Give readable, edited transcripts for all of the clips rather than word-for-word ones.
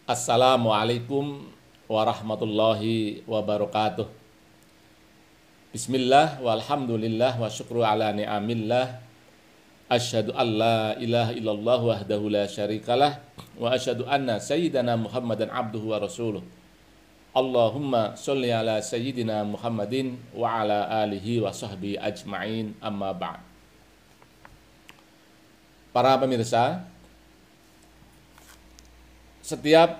Assalamualaikum warahmatullahi wabarakatuh. Bismillah walhamdulillah wa syukru ala ni'amillah. Asyhadu an la ilaha illallah wahdahu la syarikalah wa asyhadu anna sayyidana Muhammadan abduhu wa rasuluh. Allahumma sholli ala sayyidina Muhammadin wa ala alihi wa sahbihi ajma'in, amma ba'd. Para pemirsa, setiap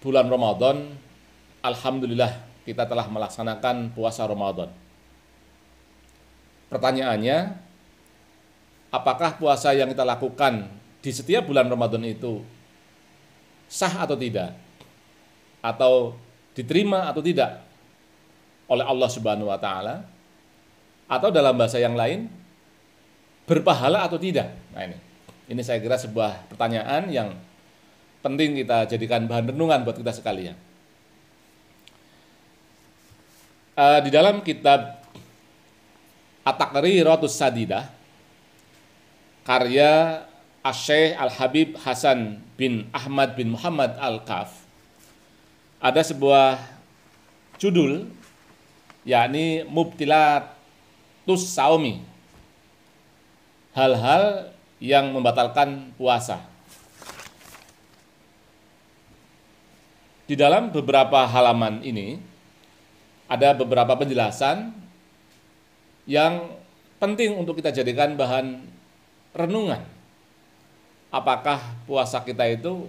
bulan Ramadan, alhamdulillah kita telah melaksanakan puasa Ramadan. Pertanyaannya, apakah puasa yang kita lakukan di setiap bulan Ramadan itu sah atau tidak? Atau diterima atau tidak oleh Allah Subhanahu wa taala? Atau dalam bahasa yang lain, berpahala atau tidak? Nah, ini saya kira sebuah pertanyaan yang penting kita jadikan bahan renungan buat kita sekalian. Di dalam kitab At-Taqriratus Sadidah, karya Asy-Syaikh Al-Habib Hasan bin Ahmad bin Muhammad Al-Kaf, ada sebuah judul, yakni Mubtilatus Saumi, hal-hal yang membatalkan puasa. Di dalam beberapa halaman ini ada beberapa penjelasan yang penting untuk kita jadikan bahan renungan. Apakah puasa kita itu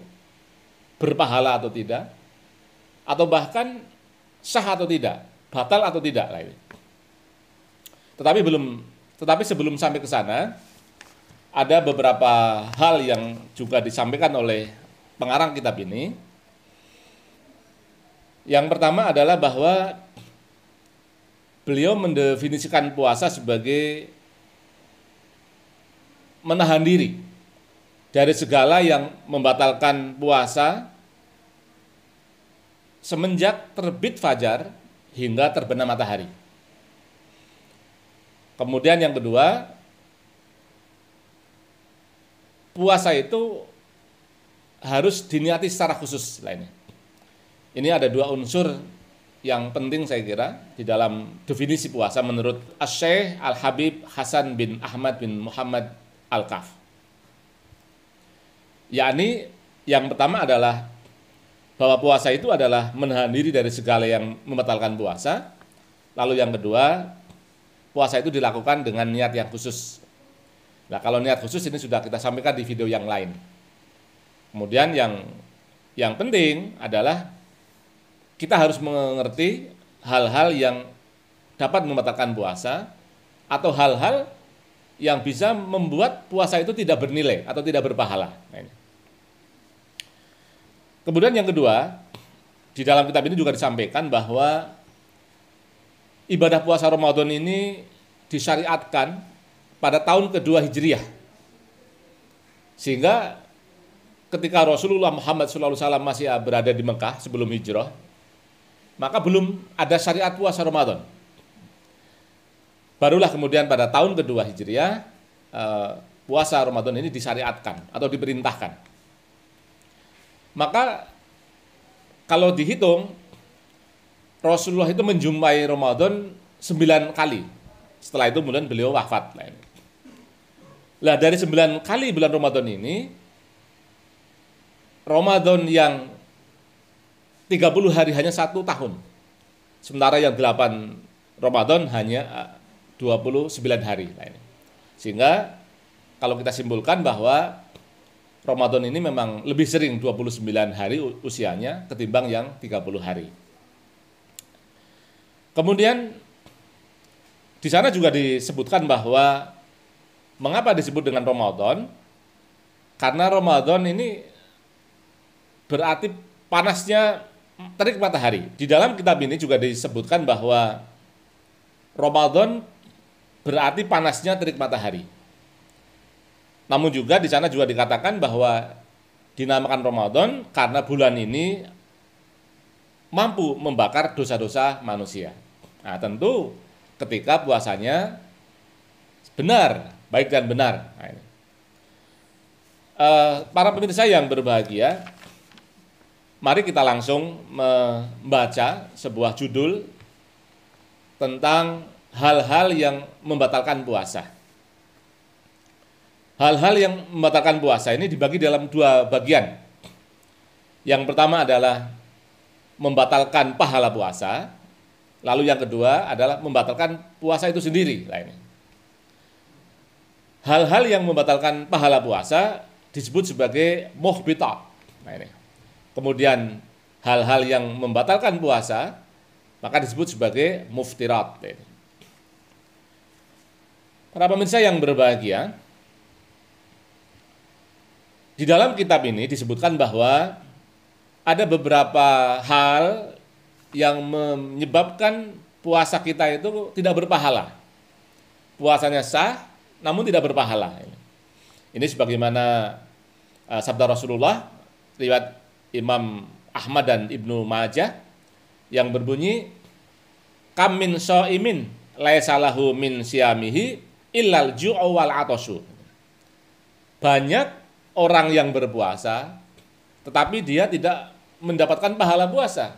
berpahala atau tidak? Atau bahkan sah atau tidak? Batal atau tidak? Tetapi sebelum sampai ke sana, ada beberapa hal yang juga disampaikan oleh pengarang kitab ini. Yang pertama adalah bahwa beliau mendefinisikan puasa sebagai menahan diri dari segala yang membatalkan puasa semenjak terbit fajar hingga terbenam matahari. Kemudian yang kedua, puasa itu harus diniati secara khusus lainnya. Ini ada dua unsur yang penting saya kira di dalam definisi puasa menurut Asy-Syaikh Al-Habib Hasan bin Ahmad bin Muhammad Al-Kaf. Yakni yang pertama adalah bahwa puasa itu adalah menahan diri dari segala yang membatalkan puasa. Lalu yang kedua, puasa itu dilakukan dengan niat yang khusus. Nah, kalau niat khusus ini sudah kita sampaikan di video yang lain. Kemudian yang penting adalah kita harus mengerti hal-hal yang dapat membatalkan puasa atau hal-hal yang bisa membuat puasa itu tidak bernilai atau tidak berpahala. Kemudian yang kedua, di dalam kitab ini juga disampaikan bahwa ibadah puasa Ramadan ini disyariatkan pada tahun kedua Hijriah. Sehingga ketika Rasulullah Muhammad SAW masih berada di Mekah sebelum hijrah, maka belum ada syariat puasa Ramadan. Barulah kemudian pada tahun kedua Hijriah, puasa Ramadan ini disyariatkan atau diperintahkan. Maka kalau dihitung, Rasulullah itu menjumpai Ramadan 9 kali. Setelah itu kemudian beliau wafat. Lah dari 9 kali bulan Ramadan ini, Ramadan yang 30 hari hanya 1 tahun. Sementara yang 8 Ramadan hanya 29 hari. Sehingga kalau kita simpulkan bahwa Ramadan ini memang lebih sering 29 hari usianya ketimbang yang 30 hari. Kemudian di sana juga disebutkan bahwa mengapa disebut dengan Ramadan? Karena Ramadan ini berarti panasnya terik matahari. Di dalam kitab ini juga disebutkan bahwa Ramadan berarti panasnya terik matahari. Namun juga di sana juga dikatakan bahwa dinamakan Ramadan karena bulan ini mampu membakar dosa-dosa manusia. Nah, tentu ketika puasanya benar, baik dan benar. Nah, para pemirsa yang berbahagia, mari kita langsung membaca sebuah judul tentang hal-hal yang membatalkan puasa. Hal-hal yang membatalkan puasa ini dibagi dalam dua bagian. Yang pertama adalah membatalkan pahala puasa, lalu yang kedua adalah membatalkan puasa itu sendiri. Hal-hal yang membatalkan pahala puasa disebut sebagai muhbitat. Kemudian hal-hal yang membatalkan puasa maka disebut sebagai muftirat. Para pemirsa yang berbahagia, di dalam kitab ini disebutkan bahwa ada beberapa hal yang menyebabkan puasa kita itu tidak berpahala. Puasanya sah, namun tidak berpahala. Ini sebagaimana sabda Rasulullah, riwayat Imam Ahmad dan Ibnu Majah, yang berbunyi, kam min shaimin laisa lahu min siyamihi illal ju'u wal atasu. Banyak orang yang berpuasa, tetapi dia tidak mendapatkan pahala puasa.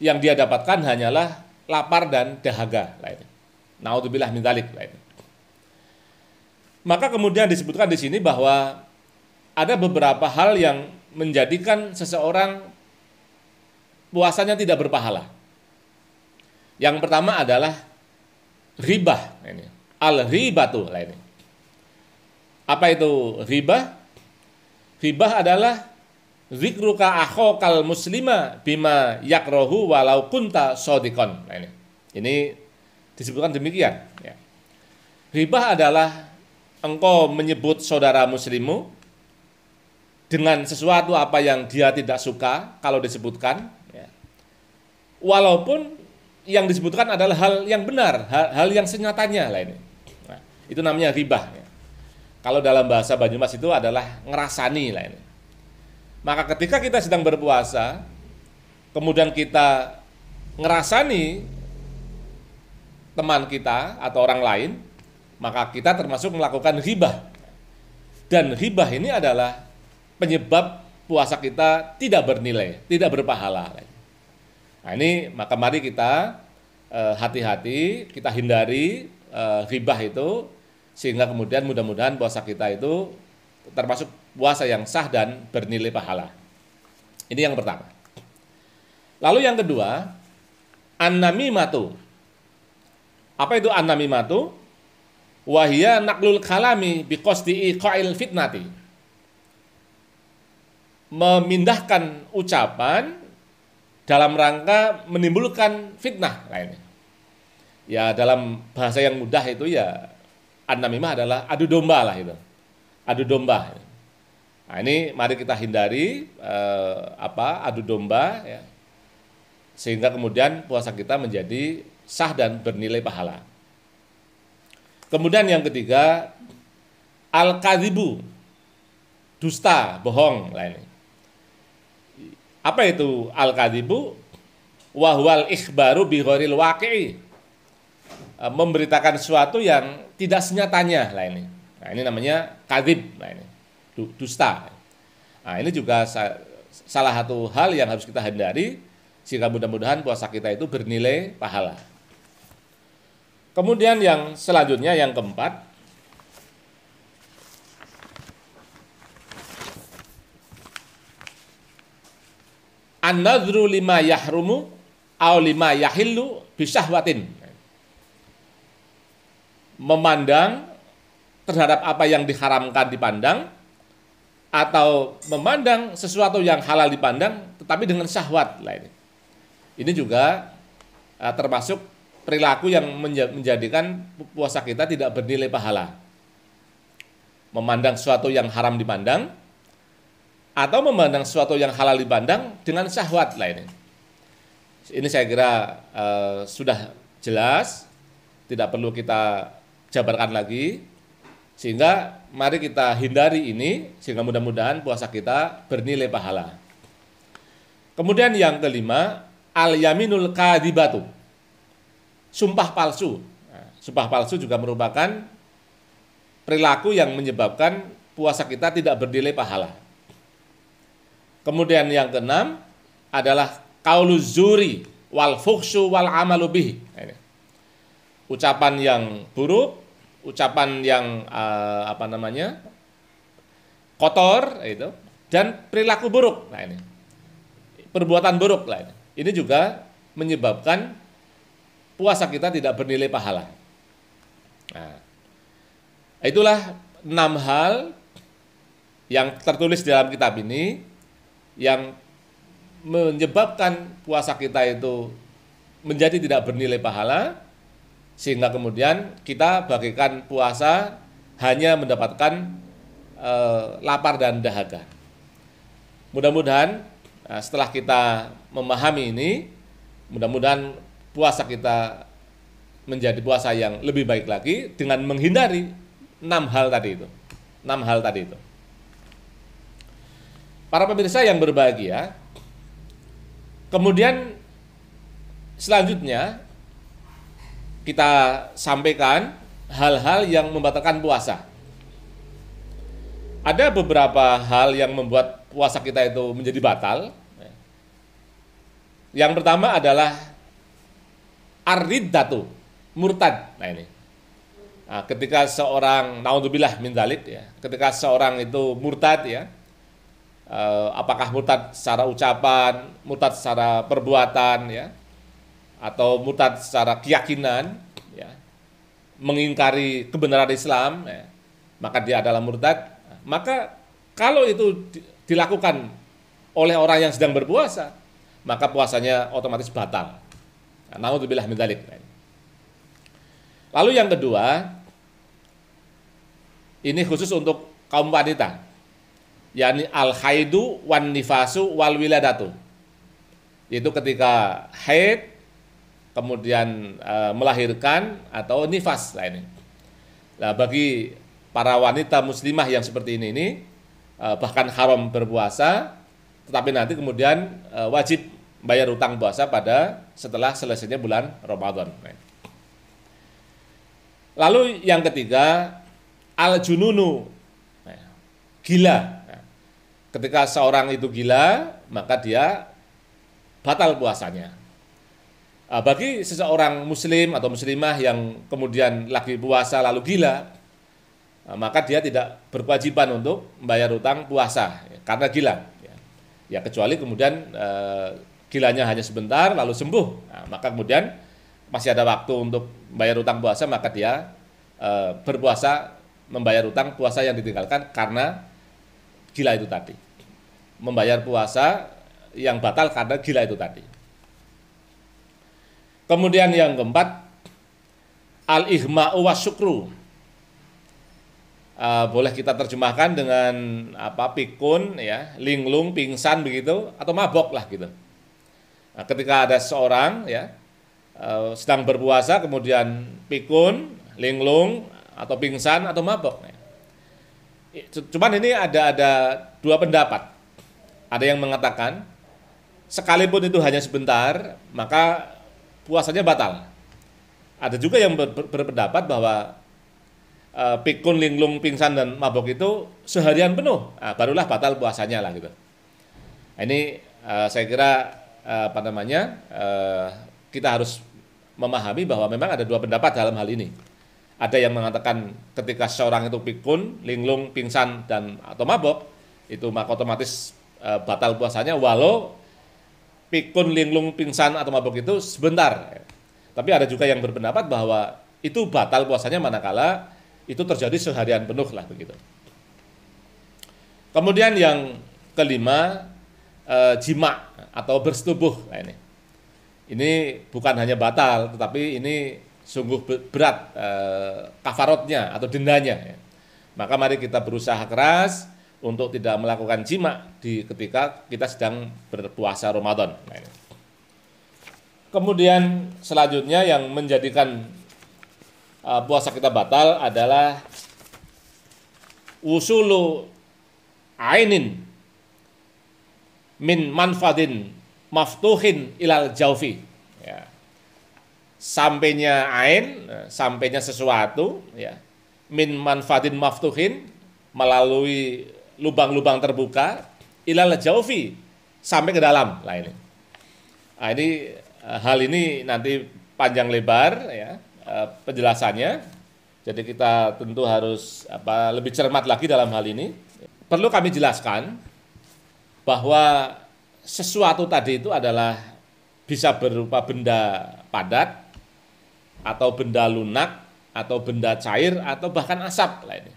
Yang dia dapatkan hanyalah lapar dan dahaga. Naudzubillah min dzalik. Maka kemudian disebutkan di sini bahwa ada beberapa hal yang menjadikan seseorang puasanya tidak berpahala. Yang pertama adalah ribah. Al-ribatu. Apa itu ribah? Ribah adalah zikruka akhokal muslima bima yakrohu walau kunta sodikon. Ini disebutkan demikian. Ribah adalah engkau menyebut saudara muslimmu dengan sesuatu apa yang dia tidak suka kalau disebutkan, walaupun yang disebutkan adalah hal yang benar, hal yang senyatanya lah ini. Nah, itu namanya ribah. Kalau dalam bahasa Banyumas itu adalah ngerasani lah ini. Maka ketika kita sedang berpuasa, kemudian kita ngerasani teman kita atau orang lain, maka kita termasuk melakukan ribah. Dan ribah ini adalah penyebab puasa kita tidak bernilai, tidak berpahala. Nah ini maka mari kita hati-hati, kita hindari ribah itu, sehingga kemudian mudah-mudahan puasa kita itu termasuk puasa yang sah dan bernilai pahala. Ini yang pertama. Lalu yang kedua, an-namimatu. Apa itu an-namimatu? Wahia naqlul kalami biqasdi iqa'il fitnati. Memindahkan ucapan dalam rangka menimbulkan fitnah lainnya. Ya dalam bahasa yang mudah itu ya an-namimah adalah adu domba lah itu. Adu domba. Nah ini mari kita hindari adu domba ya. Sehingga kemudian puasa kita menjadi sah dan bernilai pahala. Kemudian yang ketiga, al-kadzibu, dusta, bohong lah ini. Apa itu al-kadzibu? Wa huwal ikhbaru bi ghairil waqi'i. Memberitakan sesuatu yang tidak senyatanya lah ini. Nah, ini namanya kadzib, nah ini. Dusta. Nah, ini juga salah satu hal yang harus kita hindari sehingga mudah-mudahan puasa kita itu bernilai pahala. Kemudian yang selanjutnya yang keempat, an-nadhru lima yahrumu aw lima yahillu bisyahwatin. Memandang terhadap apa yang diharamkan dipandang atau memandang sesuatu yang halal dipandang tetapi dengan syahwat lah ini. Ini juga termasuk perilaku yang menjadikan puasa kita tidak bernilai pahala. Memandang sesuatu yang haram dipandang atau memandang sesuatu yang halal dipandang dengan syahwat lah ini. Ini saya kira sudah jelas, tidak perlu kita jabarkan lagi, sehingga mari kita hindari ini sehingga mudah-mudahan puasa kita bernilai pahala. Kemudian yang kelima, al-yaminul kadhibatu. Sumpah palsu. Nah, sumpah palsu juga merupakan perilaku yang menyebabkan puasa kita tidak bernilai pahala. Kemudian yang keenam, adalah qauluz zuri wal fuhsyu wal amalu bihi. Ini. Ucapan yang buruk, ucapan yang kotor itu, dan perilaku buruk. Nah ini. Perbuatan buruk lah ini. Ini juga menyebabkan puasa kita tidak bernilai pahala. Nah, itulah 6 hal yang tertulis dalam kitab ini yang menyebabkan puasa kita itu menjadi tidak bernilai pahala, sehingga kemudian kita bagikan puasa hanya mendapatkan lapar dan dahaga. Mudah-mudahan setelah kita memahami ini, mudah-mudahan puasa kita menjadi puasa yang lebih baik lagi dengan menghindari 6 hal tadi itu. 6 hal tadi itu. Para pemirsa yang berbahagia, kemudian selanjutnya kita sampaikan hal-hal yang membatalkan puasa. Ada beberapa hal yang membuat puasa kita itu menjadi batal. Yang pertama adalah ar-riddatu, murtad. Nah ini. Nah, ketika seorang, naudzubillah min dzalik ya, ketika seorang itu murtad ya, apakah murtad secara ucapan, murtad secara perbuatan ya, atau murtad secara keyakinan ya, mengingkari kebenaran Islam ya, maka dia adalah murtad. Maka kalau itu dilakukan oleh orang yang sedang berpuasa, maka puasanya otomatis batal. Naudzubillah min dzalik. Lalu yang kedua, ini khusus untuk kaum wanita, yakni al-haidu wan nifasu wal wiladatu. Yaitu ketika haid, kemudian melahirkan atau nifas lah ini. Nah, bagi para wanita muslimah yang seperti ini bahkan haram berpuasa, tetapi nanti kemudian wajib bayar utang puasa pada setelah selesainya bulan Ramadan. Lalu yang ketiga, al-jununu, gila. Ketika seorang itu gila, maka dia batal puasanya. Bagi seseorang muslim atau muslimah yang kemudian lagi puasa lalu gila, maka dia tidak berkewajiban untuk membayar utang puasa karena gila. Ya kecuali kemudian gilanya hanya sebentar lalu sembuh, maka kemudian masih ada waktu untuk membayar utang puasa, maka dia berpuasa membayar utang puasa yang ditinggalkan karena gila itu tadi. Membayar puasa yang batal karena gila itu tadi. Kemudian yang keempat, al-ihma'u wasyukru. Boleh kita terjemahkan dengan pikun ya, linglung, pingsan begitu, atau mabok lah gitu. Nah, ketika ada seorang ya sedang berpuasa kemudian pikun, linglung, atau pingsan atau mabok. Cuman ini ada dua pendapat. Ada yang mengatakan sekalipun itu hanya sebentar, maka puasanya batal. Ada juga yang berpendapat bahwa pikun, linglung, pingsan dan mabok itu seharian penuh, barulah batal puasanya lah gitu. Ini saya kira kita harus memahami bahwa memang ada dua pendapat dalam hal ini. Ada yang mengatakan ketika seorang itu pikun, linglung, pingsan dan atau mabok, itu maka otomatis batal puasanya walau pikun, linglung, pingsan atau mabok itu sebentar. Tapi ada juga yang berpendapat bahwa itu batal puasanya manakala itu terjadi seharian penuh lah begitu. Kemudian yang kelima, jima atau bersetubuh. Nah, ini bukan hanya batal, tetapi ini sungguh berat kafarotnya atau dendanya. Maka mari kita berusaha keras untuk tidak melakukan jima ketika kita sedang berpuasa Ramadan. Nah, kemudian selanjutnya yang menjadikan puasa kita batal adalah usulu ainin min manfadin maftuhin ilal jaufi. Ya. Sampainya ain, sampainya sesuatu ya, min manfadin maftuhin, melalui lubang-lubang terbuka, ilal jaufi, sampai ke dalam lah ini. Nah, ini hal ini nanti panjang lebar ya penjelasannya. Jadi kita tentu harus lebih cermat lagi dalam hal ini. Perlu kami jelaskan bahwa sesuatu tadi itu adalah bisa berupa benda padat atau benda lunak atau benda cair atau bahkan asap lah ini.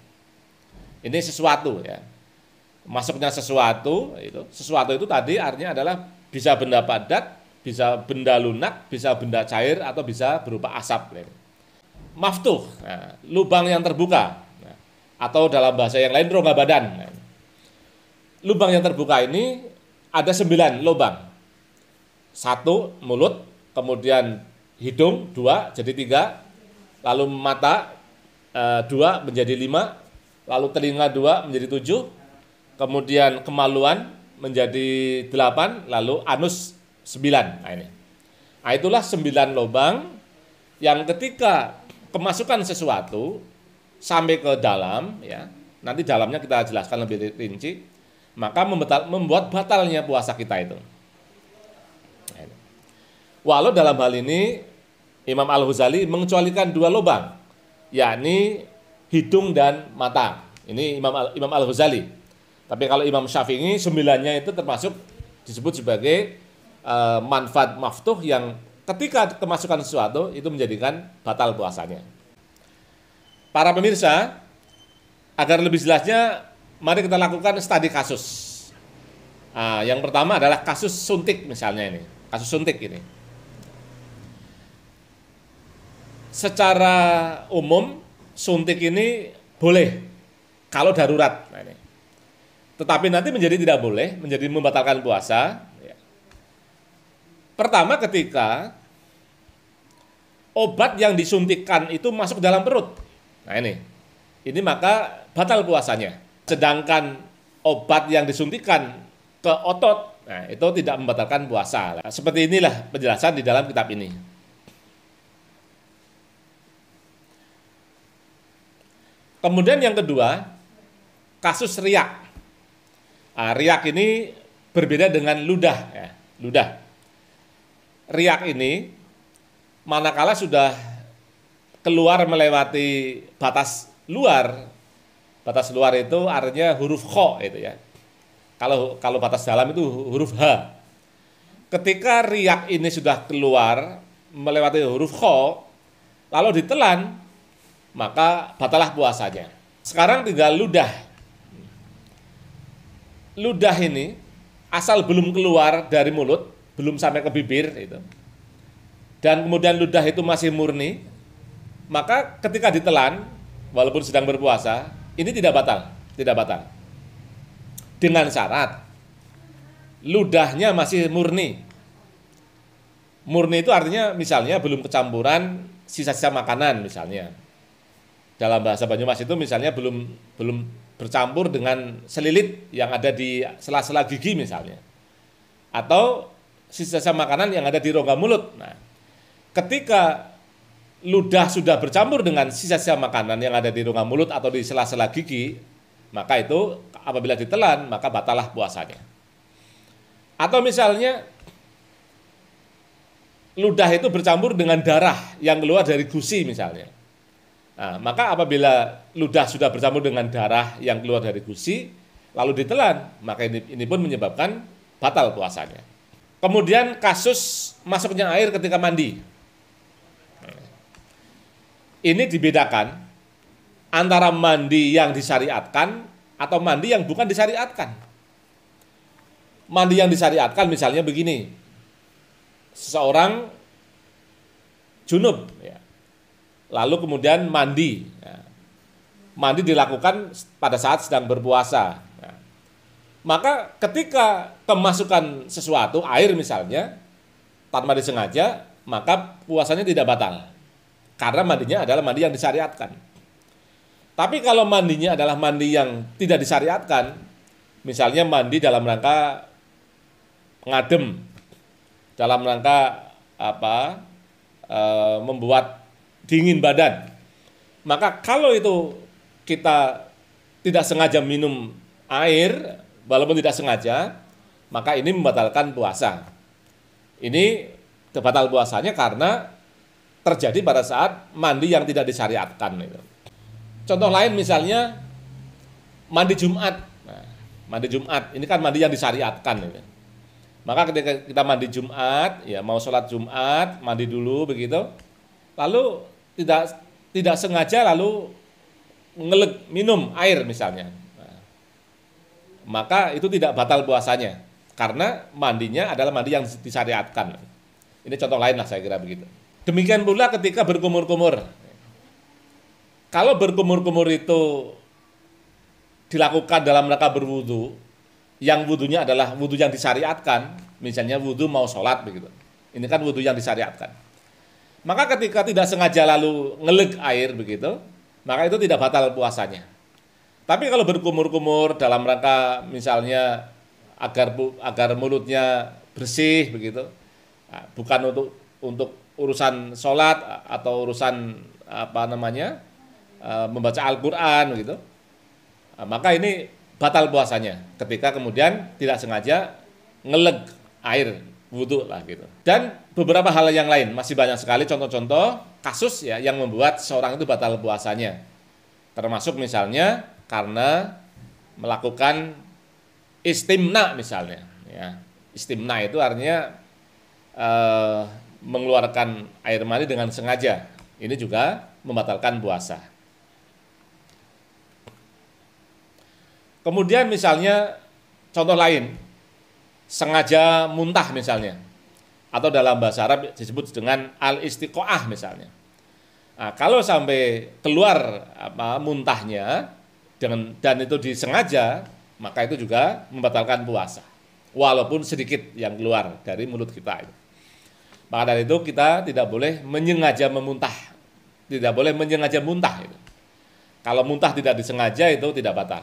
Ini sesuatu ya. Masuknya sesuatu itu tadi artinya adalah bisa benda padat, bisa benda lunak, bisa benda cair atau bisa berupa asap. Maftuh, nah, lubang yang terbuka, nah, atau dalam bahasa yang lain rongga badan. Nah, lubang yang terbuka ini ada 9 lubang. 1 mulut, kemudian hidung 2 jadi 3, lalu mata 2 menjadi 5, lalu telinga 2 menjadi 7, kemudian kemaluan menjadi 8, lalu anus 9. Nah, ini. Nah, itulah 9 lubang yang ketika kemasukan sesuatu sampai ke dalam, ya, nanti dalamnya kita jelaskan lebih rinci, maka membuat batalnya puasa kita itu. Nah, ini. Walau dalam hal ini Imam Al-Ghazali mengecualikan 2 lubang, yakni hidung dan mata. Ini Imam Al-Ghazali. Tapi kalau Imam Syafi'i 9-nya itu termasuk disebut sebagai manfaat maftuh yang ketika kemasukan sesuatu itu menjadikan batal puasanya. Para pemirsa, agar lebih jelasnya, mari kita lakukan studi kasus. Yang pertama adalah kasus suntik misalnya ini, kasus suntik ini. Secara umum suntik ini boleh kalau darurat. Nah, ini. Tetapi nanti menjadi tidak boleh, menjadi membatalkan puasa. Pertama ketika obat yang disuntikkan itu masuk dalam perut. Nah ini maka batal puasanya. Sedangkan obat yang disuntikkan ke otot, nah itu tidak membatalkan puasa. Seperti inilah penjelasan di dalam kitab ini. Kemudian yang kedua, kasus riak. Riak ini berbeda dengan ludah. Ya, ludah. Riak ini manakala sudah keluar melewati batas luar itu artinya huruf kho itu ya. Kalau batas dalam itu huruf H. Ketika riak ini sudah keluar melewati huruf kho, lalu ditelan, maka batalah puasanya. Sekarang tinggal ludah. Ludah ini asal belum keluar dari mulut, belum sampai ke bibir itu, dan kemudian ludah itu masih murni, maka ketika ditelan, walaupun sedang berpuasa, ini tidak batal. Dengan syarat ludahnya masih murni. Murni itu artinya misalnya belum kecampuran sisa-sisa makanan misalnya. Dalam bahasa Banyumas itu misalnya belum bercampur dengan selilit yang ada di sela-sela gigi misalnya. Atau sisa-sisa makanan yang ada di rongga mulut. Nah, ketika ludah sudah bercampur dengan sisa-sisa makanan yang ada di rongga mulut atau di sela-sela gigi, maka itu apabila ditelan, maka batalah puasanya. Atau misalnya ludah itu bercampur dengan darah yang keluar dari gusi misalnya. Nah, maka apabila ludah sudah bercampur dengan darah yang keluar dari gusi, lalu ditelan, maka ini pun menyebabkan batal puasanya. Kemudian kasus masuknya air ketika mandi. Ini dibedakan antara mandi yang disyariatkan atau mandi yang bukan disyariatkan. Mandi yang disyariatkan misalnya begini. Seseorang junub, ya. Lalu kemudian mandi. Ya. Mandi dilakukan pada saat sedang berpuasa. Maka ketika kemasukan sesuatu, air misalnya, tanpa disengaja, maka puasanya tidak batal. Karena mandinya adalah mandi yang disyariatkan. Tapi kalau mandinya adalah mandi yang tidak disyariatkan, misalnya mandi dalam rangka ngadem, dalam rangka membuat dingin badan, maka kalau itu kita tidak sengaja minum air, walaupun tidak sengaja, maka ini membatalkan puasa. Ini batal puasanya karena terjadi pada saat mandi yang tidak disyariatkan. Contoh lain misalnya mandi Jumat. Nah, mandi Jumat ini kan mandi yang disyariatkan. Maka ketika kita mandi Jumat, ya mau sholat Jumat, mandi dulu begitu, lalu tidak sengaja lalu minum air misalnya. Nah, maka itu tidak batal puasanya karena mandinya adalah mandi yang disyariatkan. Ini contoh lain lah saya kira begitu. Demikian pula ketika berkumur-kumur. Kalau berkumur-kumur itu dilakukan dalam rangka berwudu, yang wudunya adalah wudu yang disyariatkan, misalnya wudu mau sholat begitu. Ini kan wudu yang disyariatkan. Maka ketika tidak sengaja lalu ngeleg air begitu, maka itu tidak batal puasanya. Tapi kalau berkumur-kumur dalam rangka misalnya agar mulutnya bersih begitu, bukan untuk urusan sholat atau urusan membaca Al-Quran gitu, maka ini batal puasanya ketika kemudian tidak sengaja ngeleg air wudhu lah gitu. Dan beberapa hal yang lain, masih banyak sekali contoh-contoh kasus ya yang membuat seorang itu batal puasanya. Termasuk misalnya karena melakukan istimna misalnya. Ya. Istimna itu artinya mengeluarkan air mani dengan sengaja. Ini juga membatalkan puasa. Kemudian misalnya contoh lain, sengaja muntah misalnya, atau dalam bahasa Arab disebut dengan al-istiqoah misalnya. Nah, kalau sampai keluar muntahnya dan itu disengaja, maka itu juga membatalkan puasa, walaupun sedikit yang keluar dari mulut kita. Maka dari itu kita tidak boleh menyengaja memuntah, tidak boleh menyengaja muntah. Kalau muntah tidak disengaja itu tidak batal.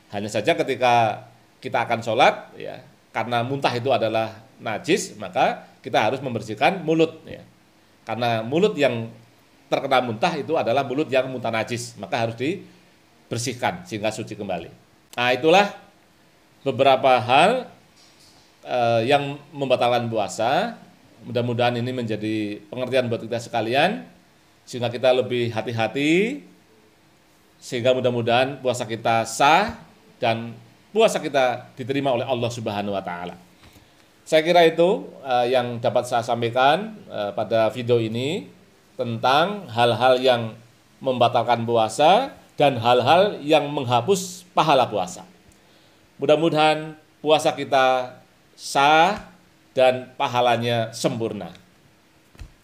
Hanya saja ketika kita akan sholat, ya, karena muntah itu adalah najis, maka kita harus membersihkan mulut. Ya. Karena mulut yang terkena muntah itu adalah mulut yang muntah najis, maka harus dibersihkan sehingga suci kembali. Nah, itulah beberapa hal yang membatalkan puasa. Mudah-mudahan ini menjadi pengertian buat kita sekalian, sehingga kita lebih hati-hati, sehingga mudah-mudahan puasa kita sah, dan puasa kita diterima oleh Allah Subhanahu wa Ta'ala. Saya kira itu yang dapat saya sampaikan pada video ini tentang hal-hal yang membatalkan puasa dan hal-hal yang menghapus pahala puasa. Mudah-mudahan puasa kita sah dan pahalanya sempurna.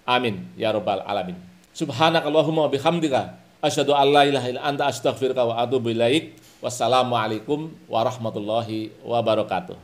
Amin ya rabbal alamin. Subhanakallahumma wa bihamdika asyhadu an la ilaha illa anta astaghfiruka wa atubu ilaik. Wassalamualaikum warahmatullahi wabarakatuh.